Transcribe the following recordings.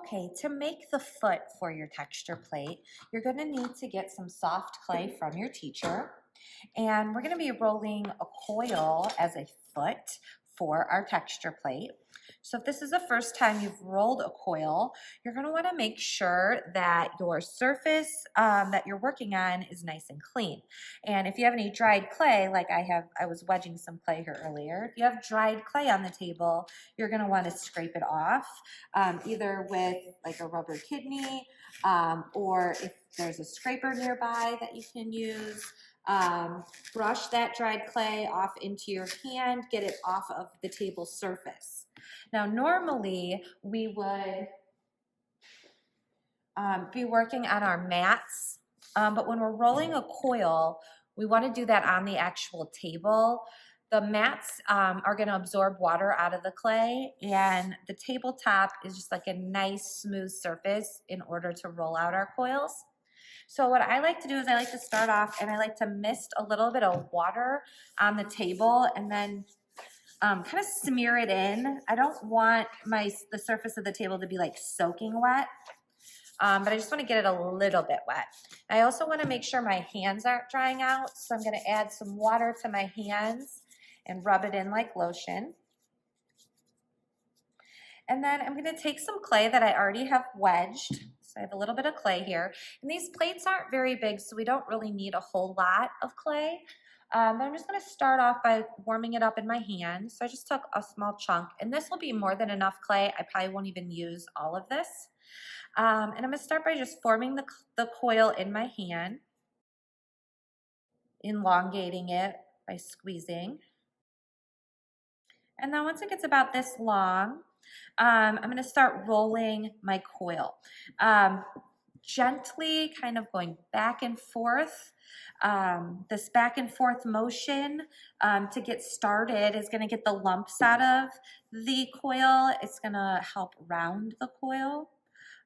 Okay, to make the foot for your texture plate, you're going to need to get some soft clay from your teacher. And we're going to be rolling a coil as a foot for our texture plate. So if this is the first time you've rolled a coil, you're going to want to make sure that your surface that you're working on is nice and clean. And if you have any dried clay, like I was wedging some clay here earlier. If you have dried clay on the table, you're going to want to scrape it off, either with like a rubber kidney, or if there's a scraper nearby that you can use. Brush that dried clay off into your hand, get it off of the table surface. Now, normally we would be working on our mats, but when we're rolling a coil, we want to do that on the actual table. The mats are going to absorb water out of the clay, and the tabletop is just like a nice smooth surface in order to roll out our coils. So what I like to do is I like to start off and I like to mist a little bit of water on the table and then kind of smear it in. I don't want the surface of the table to be like soaking wet, but I just want to get it a little bit wet. I also want to make sure my hands aren't drying out, so I'm going to add some water to my hands and rub it in like lotion. And then I'm going to take some clay that I already have wedged. So I have a little bit of clay here. And these plates aren't very big, so we don't really need a whole lot of clay. But I'm just going to start off by warming it up in my hand. So I just took a small chunk. And this will be more than enough clay. I probably won't even use all of this. And I'm going to start by just forming the coil in my hand, elongating it by squeezing. And then once it gets about this long, I'm going to start rolling my coil. Gently kind of going back and forth. This back and forth motion to get started is going to get the lumps out of the coil. It's going to help round the coil.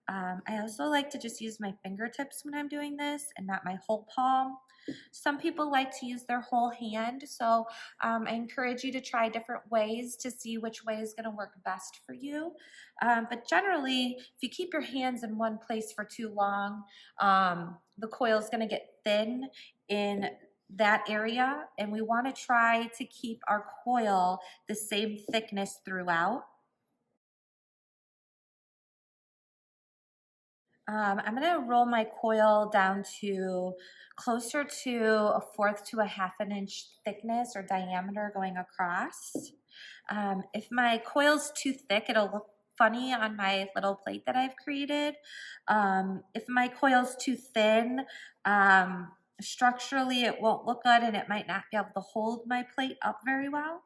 I also like to just use my fingertips when I'm doing this and not my whole palm. Some people like to use their whole hand, so I encourage you to try different ways to see which way is going to work best for you. But generally, if you keep your hands in one place for too long, the coil is going to get thin in that area, and we want to try to keep our coil the same thickness throughout. I'm going to roll my coil down to closer to a fourth to a half an inch thickness or diameter going across. If my coil's too thick, it'll look funny on my little plate that I've created. If my coil's too thin, structurally it won't look good and it might not be able to hold my plate up very well.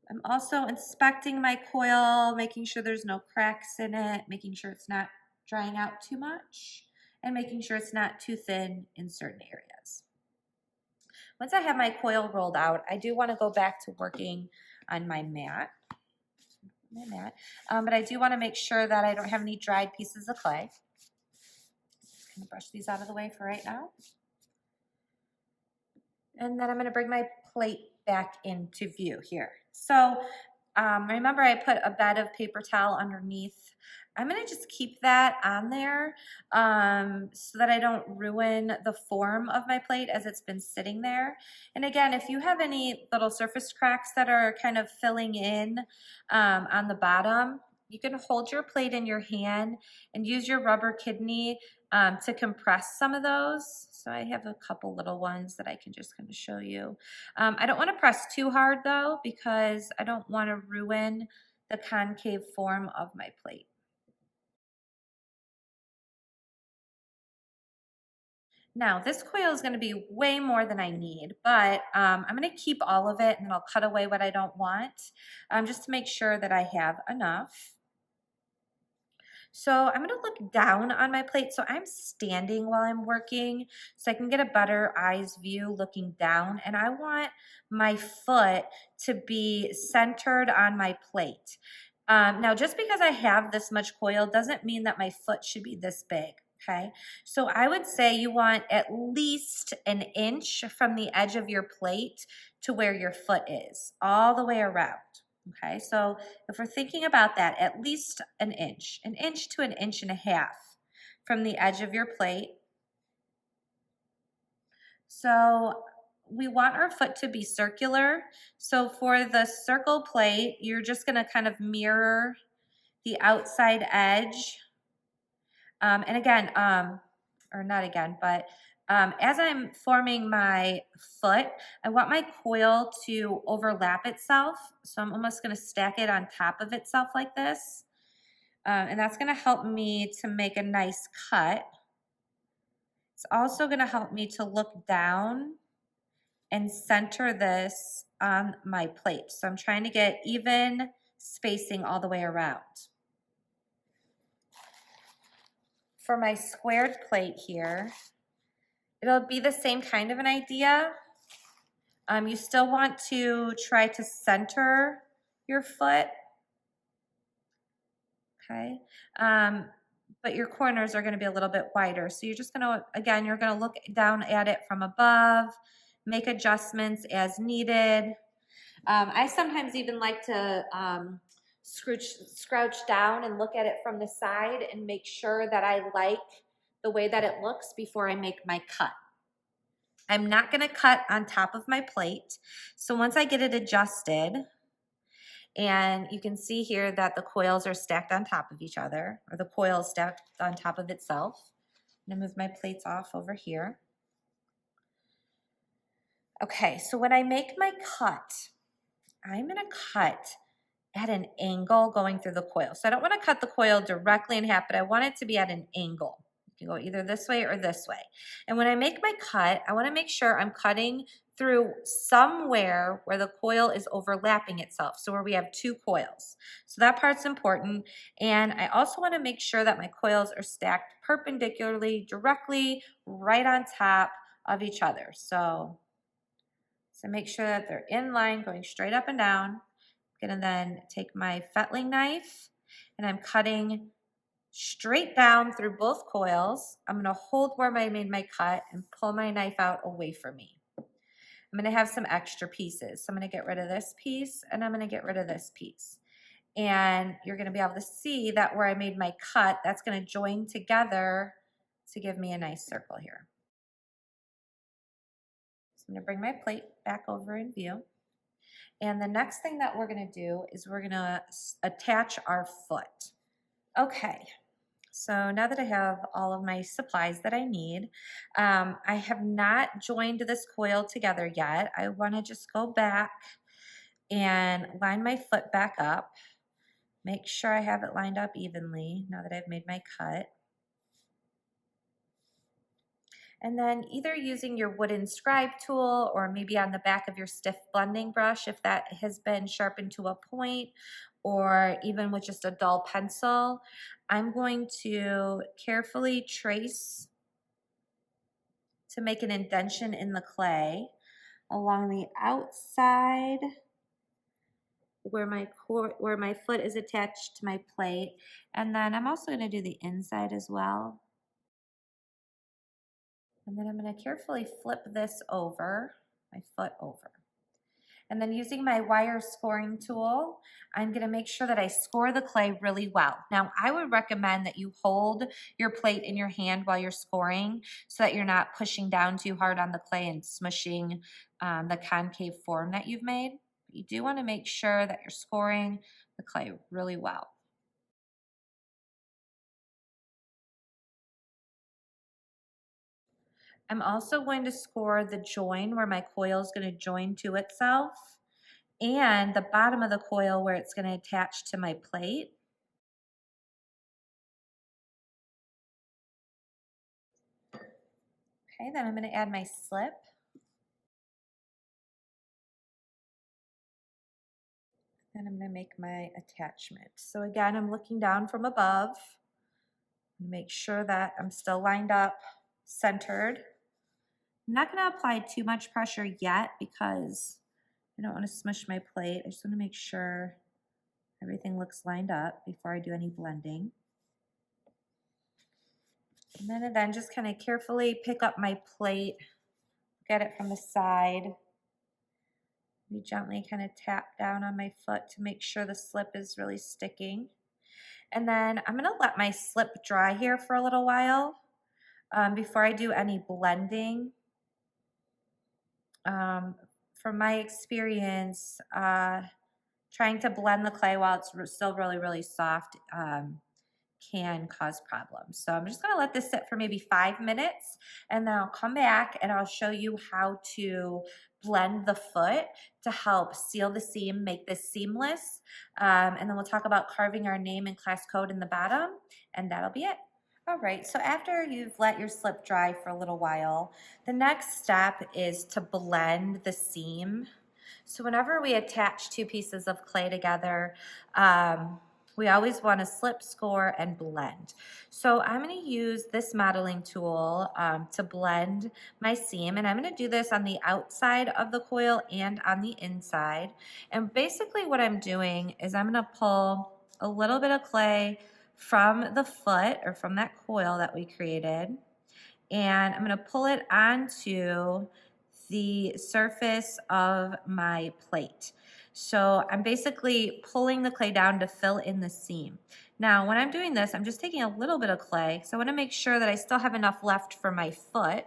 I'm also inspecting my coil, making sure there's no cracks in it, making sure it's not drying out too much, and making sure it's not too thin in certain areas. Once I have my coil rolled out, I do want to go back to working on my mat. But I do want to make sure that I don't have any dried pieces of clay. Just going to brush these out of the way for right now. And then I'm going to bring my plate back into view here. So remember I put a bed of paper towel underneath. I'm going to just keep that on there so that I don't ruin the form of my plate as it's been sitting there. And again, if you have any little surface cracks that are kind of filling in on the bottom, you can hold your plate in your hand and use your rubber kidney to compress some of those. So I have a couple little ones that I can just kind of show you. I don't want to press too hard though, because I don't want to ruin the concave form of my plate. Now this coil is going to be way more than I need, but I'm going to keep all of it and I'll cut away what I don't want just to make sure that I have enough. So I'm going to look down on my plate. So I'm standing while I'm working so I can get a better eyes view looking down. And I want my foot to be centered on my plate. Now, just because I have this much coil doesn't mean that my foot should be this big. Okay, so I would say you want at least an inch from the edge of your plate to where your foot is, all the way around. Okay, so if we're thinking about that, at least an inch to an inch and a half from the edge of your plate. So we want our foot to be circular. So for the circle plate, you're just gonna kind of mirror the outside edge. And again, or not again, but as I'm forming my foot, I want my coil to overlap itself. So I'm almost gonna stack it on top of itself like this. And that's gonna help me to make a nice cut. It's also gonna help me to look down and center this on my plate. So I'm trying to get even spacing all the way around. For my squared plate here, it'll be the same kind of an idea. You still want to try to center your foot, okay? But your corners are gonna be a little bit wider. So you're just gonna, again, you're gonna look down at it from above, make adjustments as needed. I sometimes even like to scrouch down and look at it from the side and make sure that I like the way that it looks before I make my cut. I'm not gonna cut on top of my plate. So once I get it adjusted, and you can see here that the coils are stacked on top of each other, or the coil is stacked on top of itself. I'm gonna move my plates off over here. Okay, so when I make my cut, I'm gonna cut at an angle going through the coil. So I don't want to cut the coil directly in half, but I want it to be at an angle. You can go either this way or this way. And when I make my cut, I want to make sure I'm cutting through somewhere where the coil is overlapping itself. So where we have two coils. So that part's important. And I also want to make sure that my coils are stacked perpendicularly, directly right on top of each other. So make sure that they're in line, going straight up and down. I'm gonna then take my fettling knife and I'm cutting straight down through both coils. I'm gonna hold where I made my cut and pull my knife out away from me. I'm gonna have some extra pieces. So I'm gonna get rid of this piece and I'm gonna get rid of this piece. And you're gonna be able to see that where I made my cut, that's gonna join together to give me a nice circle here. So I'm gonna bring my plate back over in view. And the next thing that we're gonna do is we're gonna attach our foot. Okay, so now that I have all of my supplies that I need, I have not joined this coil together yet. I wanna just go back and line my foot back up. Make sure I have it lined up evenly now that I've made my cut. And then either using your wooden scribe tool or maybe on the back of your stiff blending brush if that has been sharpened to a point, or even with just a dull pencil, I'm going to carefully trace to make an indentation in the clay along the outside where my foot is attached to my plate. And then I'm also going to do the inside as well. And then I'm going to carefully flip this over, my foot over. And then using my wire scoring tool, I'm going to make sure that I score the clay really well. Now, I would recommend that you hold your plate in your hand while you're scoring so that you're not pushing down too hard on the clay and smushing the concave form that you've made. But you do want to make sure that you're scoring the clay really well. I'm also going to score the join where my coil is going to join to itself and the bottom of the coil where it's going to attach to my plate. Okay, then I'm going to add my slip. And I'm going to make my attachment. So again, I'm looking down from above. Make sure that I'm still lined up, centered. I'm not going to apply too much pressure yet because I don't want to smush my plate. I just want to make sure everything looks lined up before I do any blending. And then just kind of carefully pick up my plate, get it from the side, We gently kind of tap down on my foot to make sure the slip is really sticking. And then I'm gonna let my slip dry here for a little while before I do any blending. Um, from my experience, trying to blend the clay while it's still really, really soft can cause problems. So I'm just gonna let this sit for maybe 5 minutes, and then I'll come back and I'll show you how to blend the foot to help seal the seam, make this seamless. And then we'll talk about carving our name and class code in the bottom, and that'll be it. All right, so after you've let your slip dry for a little while, the next step is to blend the seam. So whenever we attach two pieces of clay together, we always want to slip, score, and blend. So I'm going to use this modeling tool to blend my seam, and I'm going to do this on the outside of the coil and on the inside. And basically what I'm doing is I'm going to pull a little bit of clay from the foot or from that coil that we created, and I'm going to pull it onto the surface of my plate. So I'm basically pulling the clay down to fill in the seam. Now, when I'm doing this, I'm just taking a little bit of clay, so I want to make sure that I still have enough left for my foot.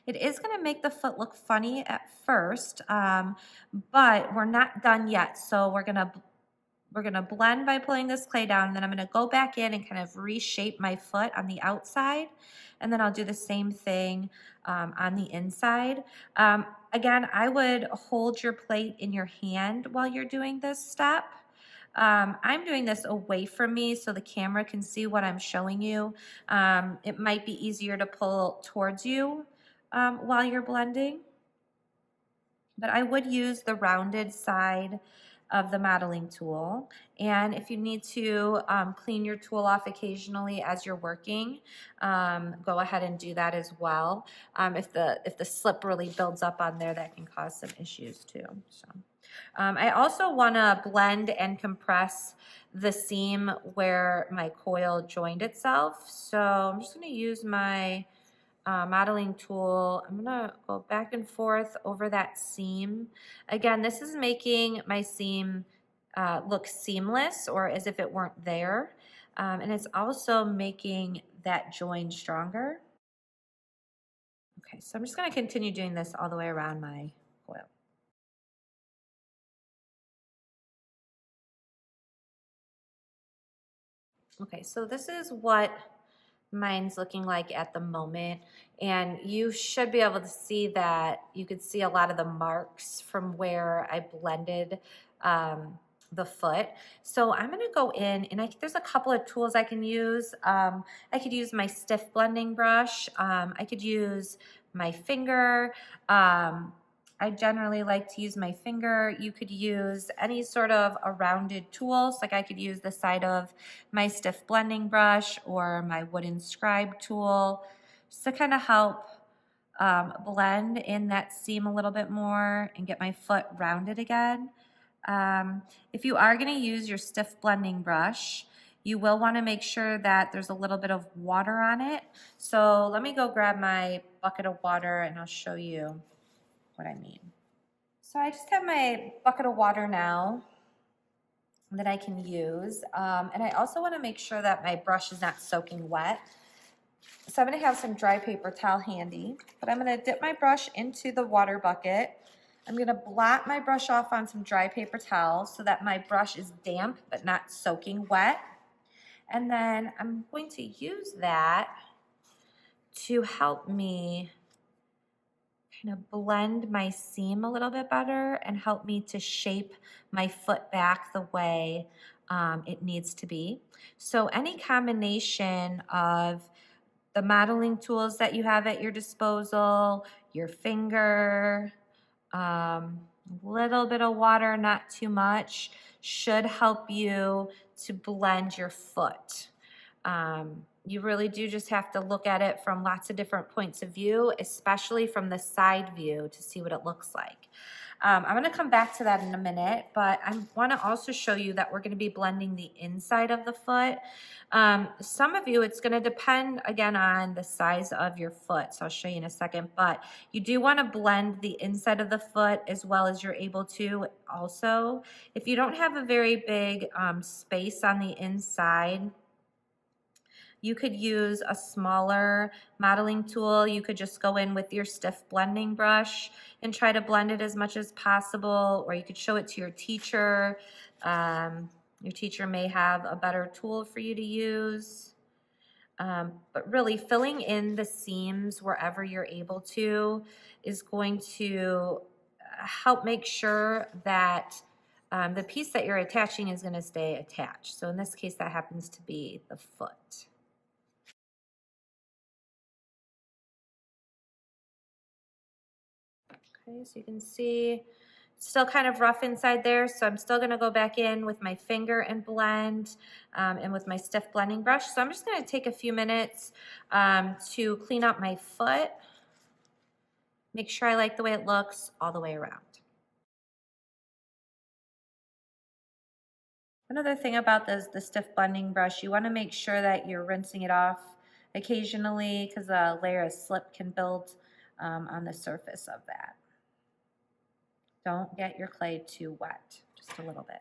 It is going to make the foot look funny at first, but we're not done yet. So we're going to blend by pulling this clay down, and then I'm going to go back in and kind of reshape my foot on the outside, and then I'll do the same thing on the inside. Again, I would hold your plate in your hand while you're doing this step. I'm doing this away from me so the camera can see what I'm showing you. It might be easier to pull towards you while you're blending, but I would use the rounded side of the modeling tool. And if you need to clean your tool off occasionally as you're working, go ahead and do that as well. If the slip really builds up on there, that can cause some issues too. So I also want to blend and compress the seam where my coil joined itself. So I'm just going to use my modeling tool. I'm gonna go back and forth over that seam. Again, this is making my seam look seamless or as if it weren't there. And it's also making that join stronger. Okay, so I'm just gonna continue doing this all the way around my coil. Okay, so this is what mine's looking like at the moment, and you should be able to see that. You could see a lot of the marks from where I blended the foot. So I'm going to go in, and there's a couple of tools I can use. I could use my stiff blending brush. I could use my finger. I generally like to use my finger. You could use any sort of a rounded tool. So like I could use the side of my stiff blending brush or my wooden scribe tool just to kind of help blend in that seam a little bit more and get my foot rounded again. If you are going to use your stiff blending brush, you will want to make sure that there's a little bit of water on it. So let me go grab my bucket of water and I'll show you what I mean. So I just have my bucket of water now that I can use. And I also want to make sure that my brush is not soaking wet. So I'm going to have some dry paper towel handy, but I'm going to dip my brush into the water bucket. I'm going to blot my brush off on some dry paper towel so that my brush is damp but not soaking wet. And then I'm going to use that to help me kind of blend my seam a little bit better and help me to shape my foot back the way it needs to be. So any combination of the modeling tools that you have at your disposal, your finger, a little bit of water, not too much, should help you to blend your foot. You really do just have to look at it from lots of different points of view, especially from the side view to see what it looks like. I'm gonna come back to that in a minute, but I wanna also show you that we're gonna be blending the inside of the foot. Some of you, it's gonna depend again on the size of your foot, so I'll show you in a second, but you do wanna blend the inside of the foot as well as you're able to also. If you don't have a very big space on the inside, you could use a smaller modeling tool. You could just go in with your stiff blending brush and try to blend it as much as possible, or you could show it to your teacher. Your teacher may have a better tool for you to use. But really filling in the seams wherever you're able to is going to help make sure that the piece that you're attaching is going to stay attached. So in this case, that happens to be the foot. Okay, so you can see it's still kind of rough inside there, so I'm still gonna go back in with my finger and blend and with my stiff blending brush. So I'm just gonna take a few minutes to clean up my foot, make sure I like the way it looks all the way around. Another thing about the stiff blending brush, you wanna make sure that you're rinsing it off occasionally because a layer of slip can build on the surface of that. Don't get your clay too wet, just a little bit.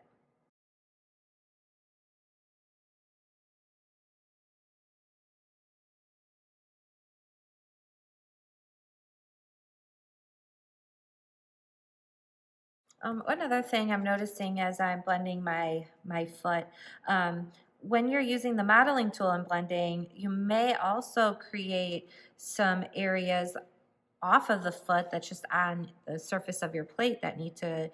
Another thing I'm noticing as I'm blending my foot, when you're using the modeling tool and blending, you may also create some areas off of the foot that's just on the surface of your plate that need to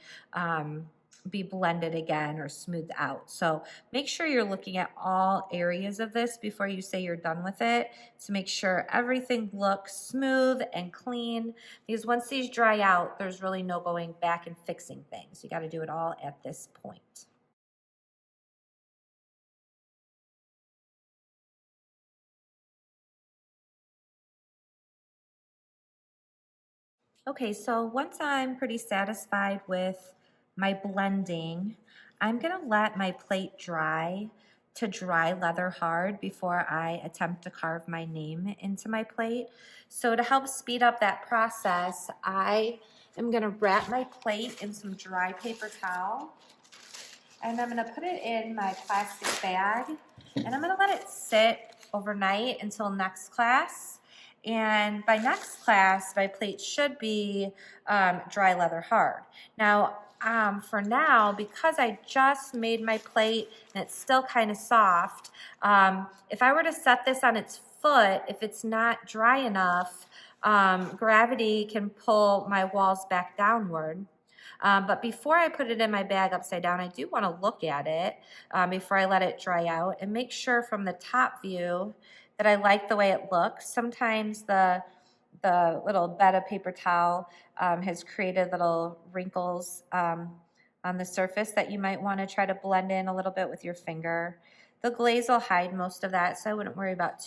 be blended again or smoothed out. So make sure you're looking at all areas of this before you say you're done with it to make sure everything looks smooth and clean, because once these dry out, there's really no going back and fixing things. You got to do it all at this point. Okay, so once I'm pretty satisfied with my blending, I'm gonna let my plate dry to dry leather hard before I attempt to carve my name into my plate. So to help speed up that process, I am gonna wrap my plate in some dry paper towel, and I'm gonna put it in my plastic bag, and I'm gonna let it sit overnight until next class. And by next class, my plate should be dry leather hard. Now, for now, because I just made my plate and it's still kind of soft, if I were to set this on its foot, if it's not dry enough, gravity can pull my walls back downward. But before I put it in my bag upside down, I do want to look at it before I let it dry out and make sure from the top view that I like the way it looks. Sometimes the little bed of paper towel has created little wrinkles on the surface that you might want to try to blend in a little bit with your finger. The glaze will hide most of that, so I wouldn't worry about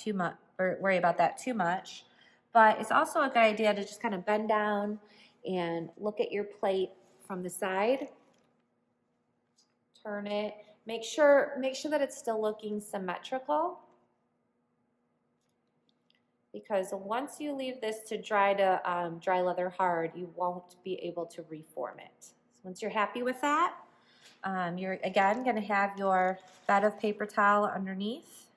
that too much. But it's also a good idea to just kind of bend down and look at your plate from the side. Turn it. Make sure that it's still looking symmetrical, because once you leave this to dry leather hard, you won't be able to reform it. So once you're happy with that, you're again going to have your bed of paper towel underneath.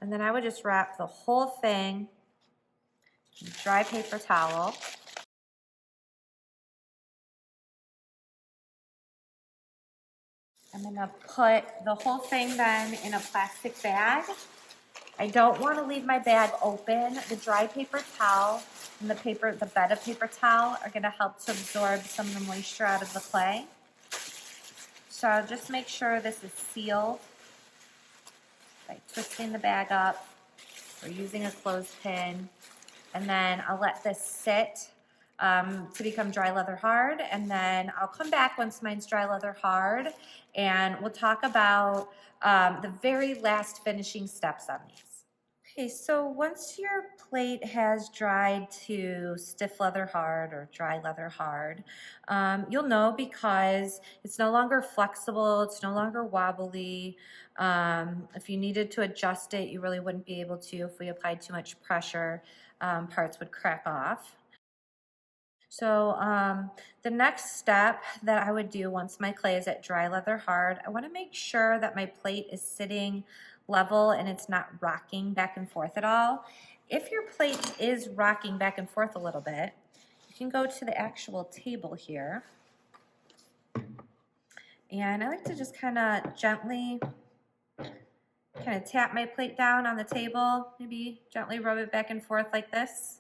And then I would just wrap the whole thing in dry paper towel. I'm going to put the whole thing then in a plastic bag. I don't want to leave my bag open. The dry paper towel and the bed of paper towel are going to help to absorb some of the moisture out of the clay. So just make sure this is sealed by twisting the bag up or using a clothespin. And then I'll let this sit to become dry leather hard, and then I'll come back once mine's dry leather hard, and we'll talk about the very last finishing steps on these. Okay, so once your plate has dried to stiff leather hard or dry leather hard, you'll know because it's no longer flexible, it's no longer wobbly. If you needed to adjust it, you really wouldn't be able to. If we applied too much pressure, parts would crack off. So the next step that I would do once my clay is at dry leather hard, I want to make sure that my plate is sitting level and it's not rocking back and forth at all. If your plate is rocking back and forth a little bit, you can go to the actual table here. And I like to just kind of gently tap my plate down on the table, maybe gently rub it back and forth like this.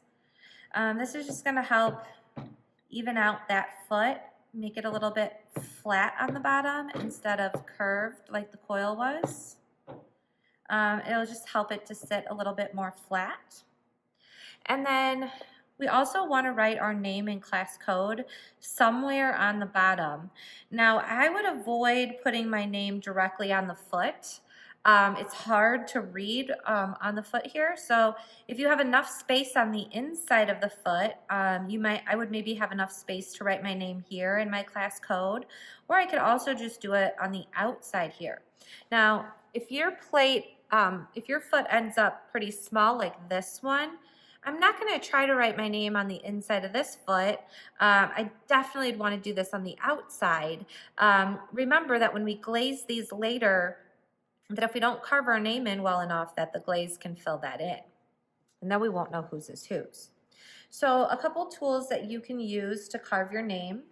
This is just going to help even out that foot, make it a little bit flat on the bottom instead of curved like the coil was. It'll just help it to sit a little bit more flat. And then we also want to write our name and class code somewhere on the bottom. Now, I would avoid putting my name directly on the foot. It's hard to read on the foot here, so if you have enough space on the inside of the foot, I would maybe have enough space to write my name here in my class code, or I could also just do it on the outside here. Now, if your foot ends up pretty small like this one, I'm not going to try to write my name on the inside of this foot. I definitely want to do this on the outside. Remember that when we glaze these later, that if we don't carve our name in well enough, that the glaze can fill that in. And then we won't know whose is whose. So a couple tools that you can use to carve your name.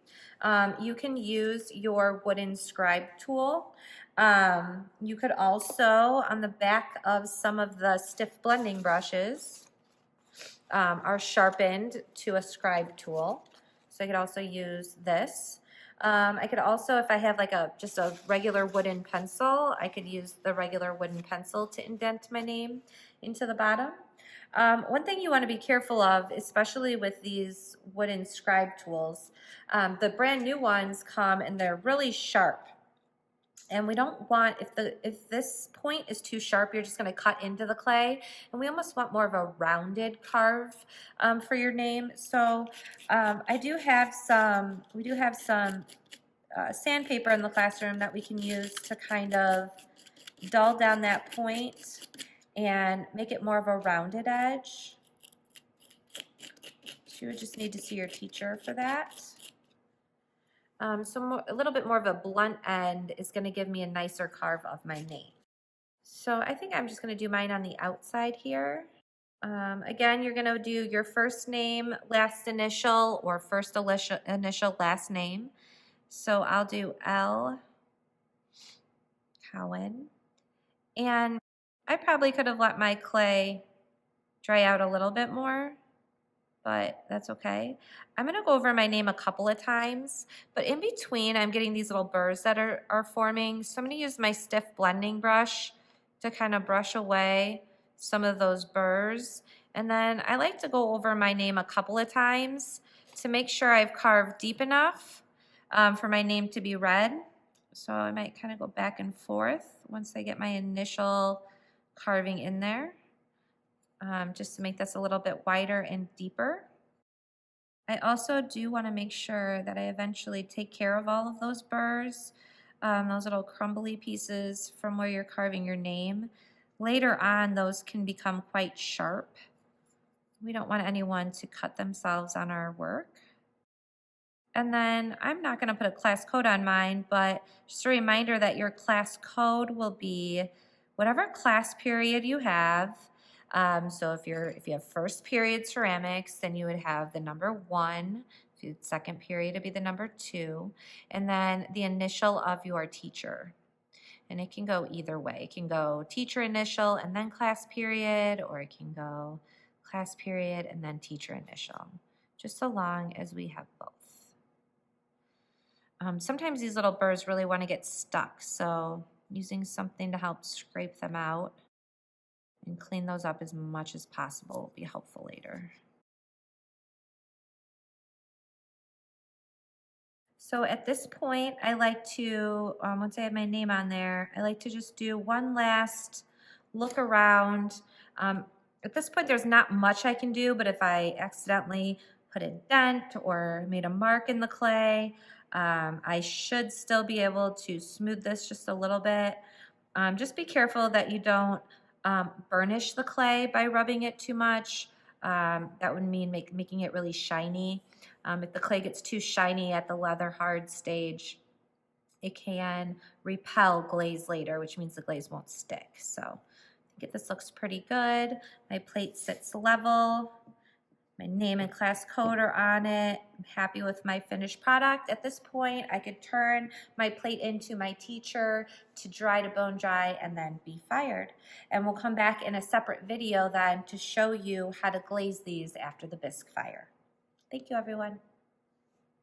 You can use your wooden scribe tool. You could also, on the back of some of the stiff blending brushes, are sharpened to a scribe tool. So I could also use this. I could also, if I have like just a regular wooden pencil, I could use the regular wooden pencil to indent my name into the bottom. One thing you want to be careful of, especially with these wooden scribe tools, the brand new ones come and they're really sharp. And we don't want, if this point is too sharp, you're just going to cut into the clay. And we almost want more of a rounded carve for your name. So we do have some sandpaper in the classroom that we can use to kind of dull down that point and make it more of a rounded edge. So you would just need to see your teacher for that. A little bit more of a blunt end is going to give me a nicer carve of my name. So I think I'm just going to do mine on the outside here. Again, you're going to do your first name, last initial, or first initial, last name. So I'll do L. Cowan. And I probably could have let my clay dry out a little bit more, but that's okay. I'm going to go over my name a couple of times, but in between I'm getting these little burrs that are forming. So I'm going to use my stiff blending brush to kind of brush away some of those burrs. And then I like to go over my name a couple of times to make sure I've carved deep enough for my name to be read. So I might kind of go back and forth once I get my initial carving in there, just to make this a little bit wider and deeper. I also do want to make sure that I eventually take care of all of those burrs, those little crumbly pieces from where you're carving your name. Later on, those can become quite sharp. We don't want anyone to cut themselves on our work. And then I'm not going to put a class code on mine, but just a reminder that your class code will be whatever class period you have. So if you have first period ceramics, then you would have the number 1. If you had second period, it'd be the number 2, and then the initial of your teacher. And it can go either way. It can go teacher initial and then class period, or it can go class period and then teacher initial, just so long as we have both. Sometimes these little burrs really want to get stuck, so using something to help scrape them out and clean those up as much as possible will be helpful later. So at this point, I like to, once I have my name on there, I like to just do one last look around. At this point, there's not much I can do, but if I accidentally put a dent or made a mark in the clay, I should still be able to smooth this just a little bit. Just be careful that you don't burnish the clay by rubbing it too much. That would mean making it really shiny. If the clay gets too shiny at the leather hard stage, it can repel glaze later, which means the glaze won't stick. So I think this looks pretty good. My plate sits level. My name and class code are on it. I'm happy with my finished product. At this point, I could turn my plate into my teacher to dry to bone dry and then be fired. And we'll come back in a separate video then to show you how to glaze these after the bisque fire. Thank you, everyone.